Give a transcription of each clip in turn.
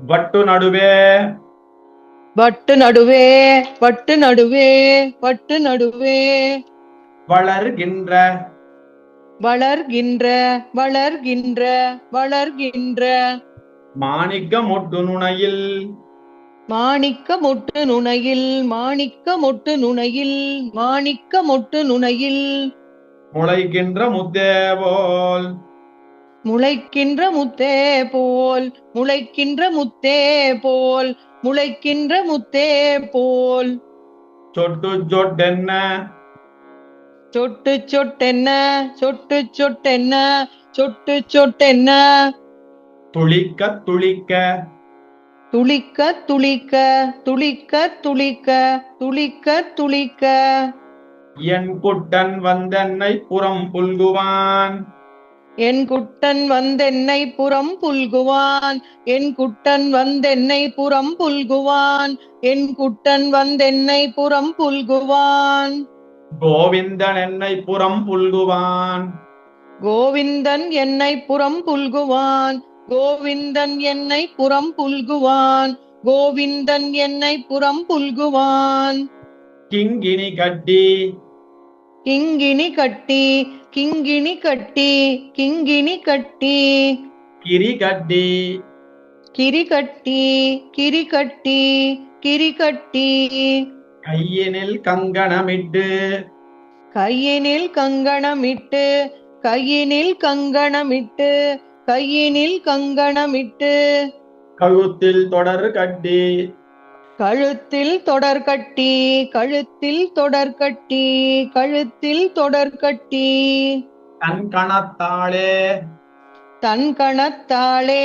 வட்டு நடுவே வட்டு நடுவே வட்டு நடுவே வட்டு நடுவே வளர்கின்ற வளர்கின்ற வளர்கின்ற வளர்கின்ற மாணிக்க மொட்டு நுனையில் மாணிக்க மொட்டு நுனையில் மாணிக்க மொட்டு நுனையில் மாணிக்க மொட்டு நுனையில் முளைக்கின்ற முத்தேவோல் முளைக்கின்ற முத்தே போல் முளைக்கின்ற முத்தே போல் முளைக்கின்ற முத்தே போல் சொட்டு சொட்டென்ன சொட்டு சொட்டென்ன சொட்டு சொட்டென்ன சொட்டு சொட்டென்ன துளிக்க துளிக்க துளிக்க துளிக்க துளிக்க துளிக்க துளிக்க துளிக்க என் குட்டன் வந்தென்னை புறம் புல்குவான் என் குட்டன் வந்தென்னை புறம் புல்குவான் என் குட்டன் வந்தென்னை புறம் புல்குவான் என் குட்டன் வந்தென்னை புறம் புல்குவான் கோவிந்தன் என்னை புறம் புல்குவான் கோவிந்தன் என்னை புறம் புல்குவான் கோவிந்தன் என்னை புறம் புல்குவான் கோவிந்தன் என்னை புறம் புல்குவான் கிங்கினி கட்டி கிங்கினி கட்டி கிங்கினி கட்டி கிங்கினி கட்டி கிரி கட்டி கிரி கட்டி கிரி கட்டி கிரி கட்டி கையினில் கங்கணமிட்டு கையினில் கங்கணமிட்டு கையினில் கங்கணமிட்டு கையினில் கங்கணமிட்டு கழுத்தில் தொடர் கட்டி கழுத்தில் தொடர் கட்டி கழுத்தில் தொடர் கட்டி கழுத்தில் தொடர் கட்டி தன் கணத்தாளே தன் கணத்தாலே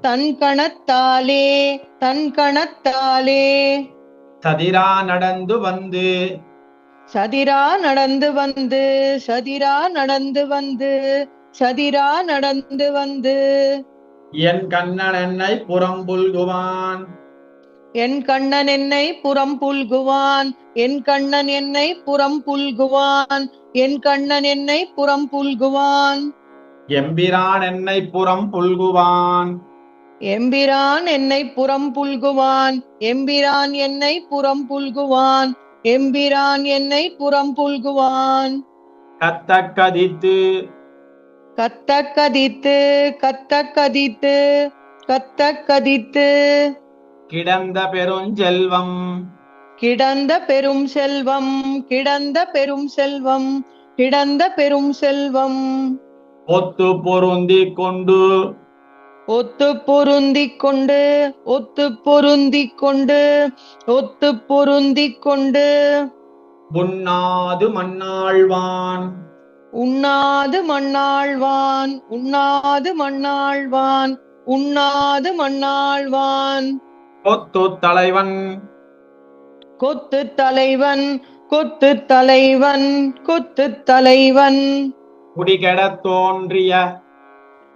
தன் கணத்தாலே தன் கணத்தாலே சதிரா நடந்து வந்து சதிரா நடந்து வந்து சதிரா நடந்து வந்து சதிரா நடந்து வந்து என் கண்ணன் என்னை புறம் புல்குவான் என் கண்ணன் என்னை புறம் புல்குவான் என் கண்ணன் என்னை புறம் புல்குவான் என் கண்ணன் என்னை புறம் புல்குவான் எம்பிரான் என்னை புறம் புல்குவான் எம்பிரான் என்னை புறம் புல்குவான் எம்பிரான் என்னை புறம் புல்குவான் எம்பிரான் என்னை புறம் புல்குவான் கத்த கதித்து கத்த கதித்து கத்த கதித்து கத்த கதித்து கிடந்த பெருஞ்செல்வம் கிடந்த பெரும் செல்வம் கிடந்த பெரும் செல்வம் கிடந்த பெரும் செல்வம் ஒத்து பொருந்தி கொண்டு ஒத்து பொருந்தி கொண்டு ஒத்து பொருந்தி கொண்டு ஒத்து பொருந்தி கொண்டு உண்ணாது மண்ணாழ்வான் உண்ணாது மண்ணாழ்வான் உண்ணாது மண்ணாழ்வான் உண்ணாது மண்ணாழ்வான் கொத்து தலைவன் கொத்து தலைவன் கொத்து தலைவன் கொத்து தலைவன் குடிகெடத் தோன்றிய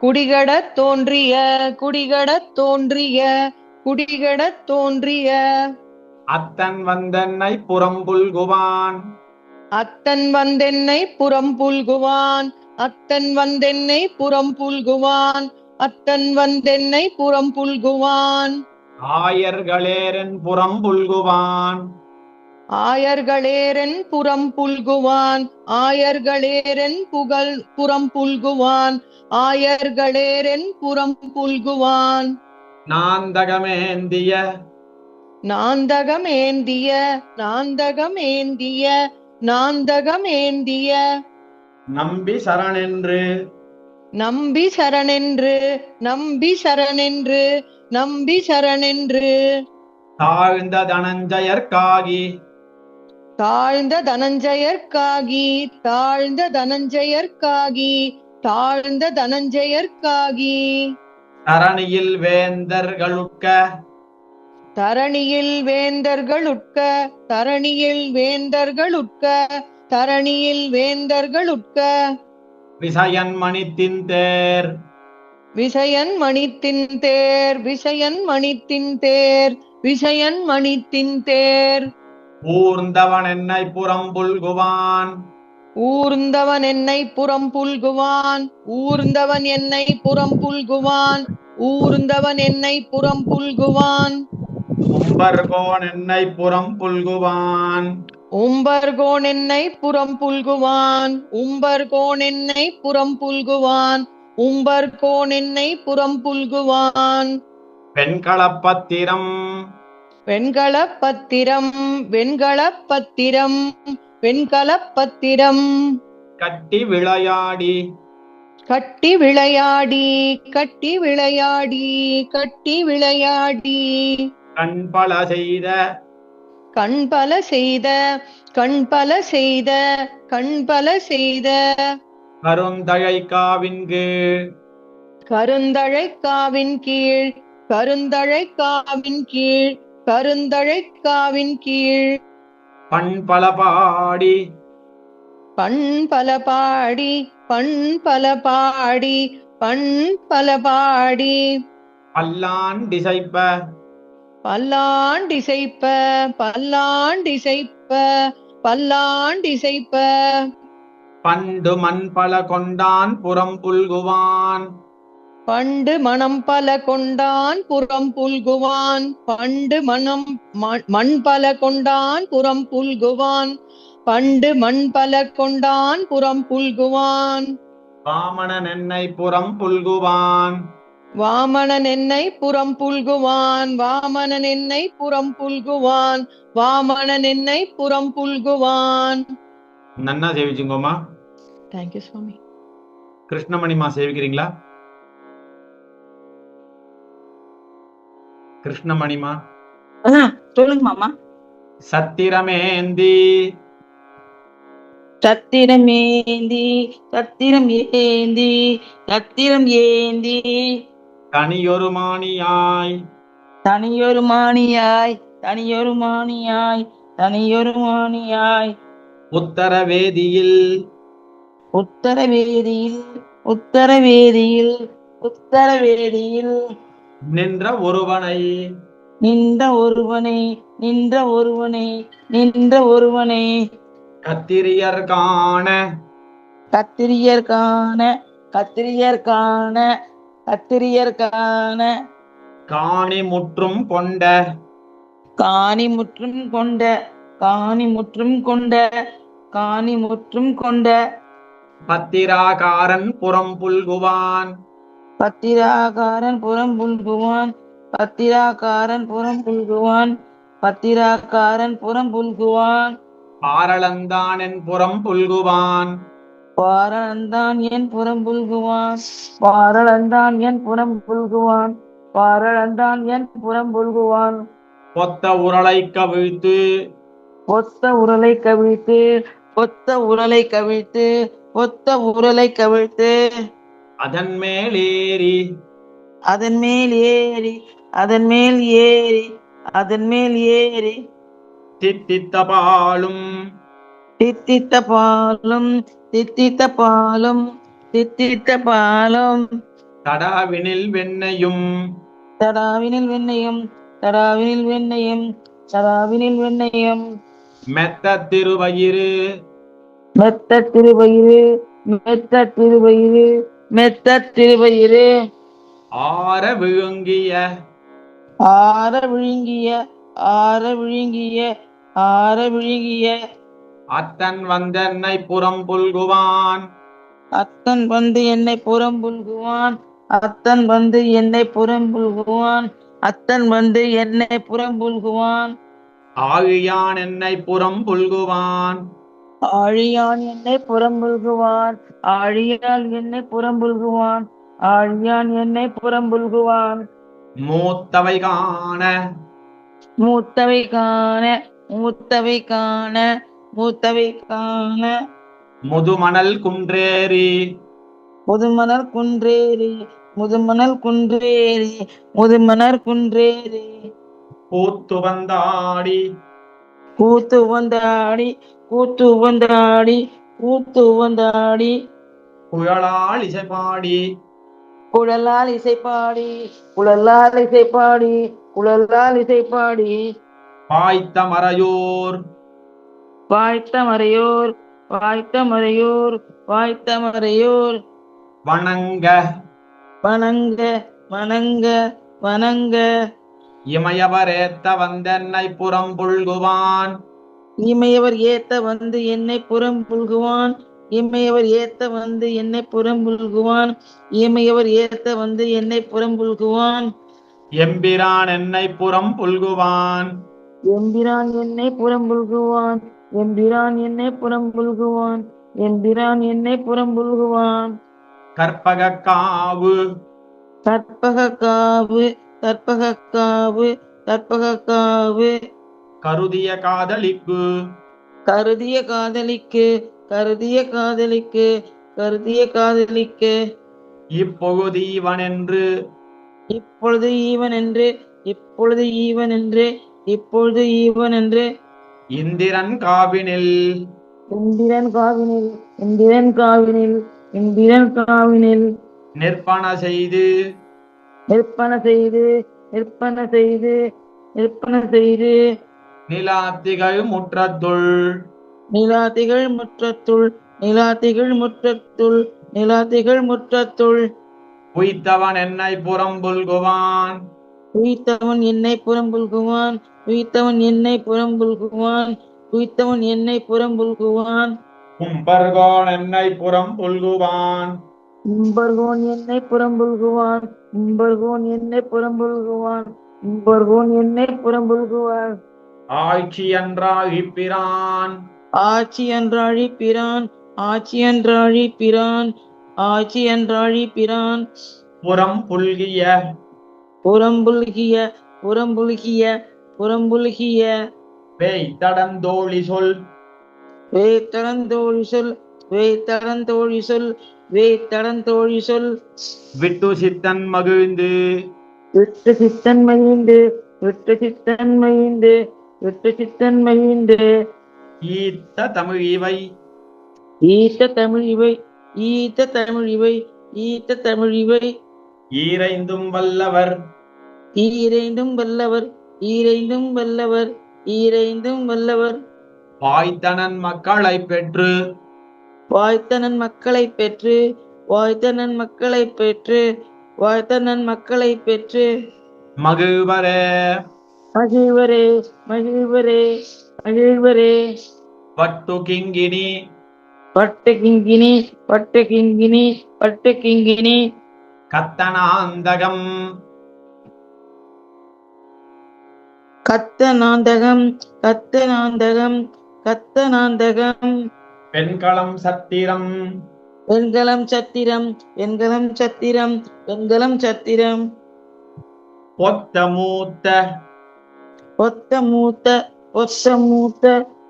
குடிகடத் தோன்றிய குடிகடத் தோன்றிய குடிகடத் தோன்றிய அத்தன் வந்தென்னை புறம் புல்குவான் அத்தன் வந்தென்னை புறம் புல்குவான் அத்தன் வந்தென்னை புறம் புல்குவான் அத்தன் வந்தென்னை புறம் புல்குவான் ஆயர்களேரன் புறம் புல்குவான் ஆயர்களேரன் புறம் புல்குவான் ஆயர்களேரன் புறம் புல்குவான் ஆயர்களேரன் புறம் புல்குவான் நாந்தகமேந்திய நாந்தகமேந்திய நாந்தகமேந்திய நாந்தகமேந்திய நம்பி சரணென்று நம்பி சரணென்று நம்பி சரணென்று நம்பி சரணென்று தாழ்ந்த தனஞ்சயர்க்காகி தாழ்ந்த தனஞ்சயர்க்காகி தாழ்ந்த தனஞ்சயர்க்காகி தாழ்ந்த தனஞ்சயர்க்காகி தரணியில் வேந்தர்களுட்க தரணியில் வேந்தர்களுட்க தரணியில் வேந்தர்களுட்க தரணியில் வேந்தர்களுட்க விசயன் மணித்தின் தேர் விசயன் மணித்தின் தேர் விசயன் மணித்தின் தேர் விசயன் மணித்தின் தேர் ஊர்ந்தவன் என்னை புறம் புல்குவான் ஊர்ந்தவன் என்னை புறம் புல்குவான் ஊர்ந்தவன் என்னை புறம் புல்குவான் ஊர்ந்தவன் என்னை புறம் புல்குவான். உம்பர்கோன் என்னை புறம் புல்குவான். உம்பர்கோன் என்னை புறம் புல்குவான். உம்பர்கோன் என்னை புறம் புல்குவான். உம்பர்கோன் என்னை புறம் புல்குவான். வெண்கலப்பத்திரம் வெண்கலப்பத்திரம் வெண்கலப்பத்திரம் வெண்கலப்பத்திரம் கட்டி விளையாடி கட்டி விளையாடி கட்டி விளையாடி கட்டி விளையாடி கண்பல செய்த கண்பல செய்த கண்பல செய்த கண்பல செய்த கருந்தழைக்காவின் கீழ் கருந்தழைக்காவின் கீழ் கருந்தழைக்காவின் கீழ் கருந்தழைக்காவின் கீழ் பண்பல பாடி பண்பல பாடி பண்பல பாடி பண்பல பாடி பல்லாண்டிசைப்ப பல்லாண்டிசைப்ப பல்லாண்டிசைப்ப பல்லாண்டிசைப்ப பண்டு மண்பல கொண்டான் புறம் புல்குவான். பண்டு மனம் பல கொண்டான் புறம் புல்குவான். பண்டு மண் பல கொண்டான் புறம் புல்குவான். பண்டு மண் பல கொண்டான் புறம் புல்குவான். வாமனன் என்னை புறம் புல்குவான். வாமனன் என்னை புறம் புல்குவான். வாமனன் என்னை புறம் புல்குவான். வாமனன் என்னை புறம் புல்குவான். நன்னா சேவிச்சுங்கோமா. தேங்க்யூ சுவாமி. கிருஷ்ணமணிமா சேவிக்கிறீங்களா? கிருஷ்ணமணிமா சொல்லுங்க மாமா. சத்திரமேந்தி சத்திரமேந்தி சத்திரம் ஏந்தி சத்திரம் ஏந்தி தனியொரு மாணியாய் தனியொரு மாணியாய் தனியொரு மாணியாய் தனியொரு மாணியாய் உத்தரவேதியில் உத்தரவேதியில் உத்தரவேதியில் உத்தரவேதியில் நின்ற ஒருவனை நின்ற ஒருவனை நின்ற ஒருவனை நின்ற ஒருவனை கத்திரியர் காண கத்திரியர் காண கத்திரியர் காண கத்திரியர் காண காணி முற்றும் கொண்ட காணி முற்றும் கொண்ட காணி முற்றும் கொண்ட காணி முற்றும் கொண்ட பத்திராகாரன் புறம் புல்குவான். பத்திராகாரன் புறம் புல்குவான். பத்திராகாரன் புறம் புல்குவான். பத்திராகாரன் புறம் புல்குவான். பாரளந்தான் என் புறம் புல்குவான். பாரளந்தான் என் புறம் புல்குவான். பாரளந்தான் என் புறம் புல்குவான். பாரளந்தான் என் புறம் புல்குவான். பொத்த உரலை கவிழ்த்து ஒத்த உரலை கவிழ்த்து ஒத்த உரலை கவிழ்த்து ஒத்த உரலை கவிழ்த்து அதன் மேலேறி அதன் மேல் ஏறி அதன் மேல் ஏறி அதன் மேல் ஏறி தித்தித்த பாலும் தித்தித்த பாலும் தித்தித்த பாலும் தித்தித்த பாலும் தடாவினில் வெண்ணையும் தடாவினில் வெண்ணையும் தடாவினில் வெண்ணையும் தடாவினில் வெண்ணையும் மெத்த திருவயிறு மெத்த திருவயிறு மெத்த திருவயிறு மெத்த திருவயிறு ஆற விழுங்கிய ஆற விழுங்கிய ஆற விழுங்கிய ஆற விழுங்கிய அத்தன் வந்தென்னை புறம் புல்குவான். அத்தன் வந்து என்னை புறம் புல்குவான். அத்தன் வந்து என்னை புறம் புல்குவான். அத்தன் வந்து என்னை புறம் புல்குவான். ஆழியான் என்னை புறம் புல்குவான். ஆழியான் என்னை புறம் புல்குவான். ஆழியால் என்னை புறம் புல்குவான். ஆழியான் என்னை புறம் புல்குவான். மூத்தவை காண மூத்தவை காண மூத்தவை காண மூத்தவை காண முதுமணல் குன்றேறி முதுமணல் குன்றேறி முதுமணல் குன்றேறி முதுமணல் குன்றேறி கூத்து வந்தாடி கூத்து வந்தாடி கூத்து வந்தாடி கூத்து வந்தாடி குழலால் இசைப்பாடி குழலால் இசைப்பாடி குழலால் இசைப்பாடி குழலால் இசைப்பாடி பாய்த்த மறையோர் வாய்த்த மறையோர் வாய்த்த மறையோர் வாய்த்த மறையோர் வணங்க வணங்க வணங்க வணங்க. இமையவரேத்த வந்தென்னை புறம் புல்குவான் இமையவர் ஏத்த வந்து என்னை புறம் புல்குவான். இமையவர் ஏத்த வந்து என்னை புறம் புல்குவான். இமையவர் ஏத்த வந்து என்னை புறம் புல்குவான். எம்பிரான் என்னை புறம் புல்குவான் எம்பிரான் என்னை புறம் புல்குவான். எம்பிரான் என்னை புறம் புல்குவான். எம்பிரான் என்னை புறம் புல்குவான். கற்பகக்காவு கற்பக காவு கற்பக காவு கற்பக காவு. கருதிய காதலிக்கு கருதிய காதலிக்கு கருதிய காதலிக்கு கருதிய காதலிக்கு. இப்பொழுது இவனென்று இப்பொழுது ஈவன் என்று இப்பொழுது ஈவன் என்று இப்பொழுது ஈவன் என்று. இந்திரன் காவினில் இந்திரன் காவினில் இந்திரன் காவினில் இந்திரன் காவினில். நிற்பன செய்து நிற்பன செய்து நிற்பன செய்து நிற்பன செய்து. நிலாத்திகள் முற்றத்துள் நிலாத்திகள் முற்றத்துள் நிலாத்திகள் முற்றத்துள் நிலாத்திகள் முற்றத்துள். உய்த்தவன் என்னை புறம் புல்குவான் உய்த்தவன் என்னை புறம் புல்குவான். உய்த்தவன் என்னை புறம் புல்குவான். உய்த்தவன் என்னை புறம் புல்குவான். கும்பர்கோன் என்னை புறம் புல்குவான் உம்பர்கோன் என்னை புறம் புல்குவான். உம்பர்கோன் என்னை புறம் புல்குவான். உம்பர்கோன் என்னை புறம் புல்குவான். ஆட்சி என்றாகி பிரான் ஆட்சி என்றாழி பிரான். ஆட்சி என்றாழி பிரான். ஆட்சி என்றாழி பிரான். புறம் புல்கிய புறம்புல்கிய புறம்புல்கிய புறம்புல்கிய. வேய்த்தடந்தோழி சொல் வேய்த்தடந்தோழி சொல் வேய்த்தடந்தோழி சொல் வேய்த்தடந்தோழி சொல். விட்டு சித்தன் மகிழ்ந்து விட்டு சித்தன் மகிழ்ந்து விட்டு சித்தன் மகிழ்ந்து விட்டு சித்தன் மகிழ்ந்து. ஈத்த தமிழ் இவை ஈத்த தமிழ் இவை ஈத்த தமிழ் இவை ஈத்த தமிழ் இவை. ஈரைந்தும் வல்லவர் ஈரைந்தும் வல்லவர் ஈரைந்தும் வல்லவர் ஈரைந்தும் வல்லவர். வாய்த்தனன் மக்களை பெற்று வாய்த்தனன் மக்களை பெற்று வாய்த்தனன் மக்களை பெற்று வாய்த்தனன் மக்களை பெற்று. மகிழ்வரே மகிழ்வரே மகிழ்வரே மகிழ்வரே. வட்டு கிங்கினி பட்டு கிங்கினி பட்டு கிங்கினி பட்டு கிங்கினி. கத்தனாந்தகம் கத்தநாந்தகம் கத்தநாந்தகம் கத்தநாந்தகம். பெண்களம் சத்திரம் வெண்கலம் சத்திரம் வெண்கலம் சத்திரம் வெண்கலம் சத்திரம். ஒத்த மூத்த ஒத்த மூத்த ஒத்த மூத்த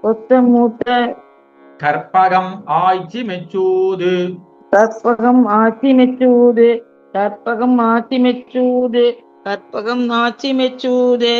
ஒத்த மூத்த. கற்பகம் ஆய்ச்சி மெச்சூது கற்பகம் ஆட்சி மெச்சூது கற்பகம் ஆட்சி மெச்சூது கற்பகம் ஆட்சி மெச்சூது.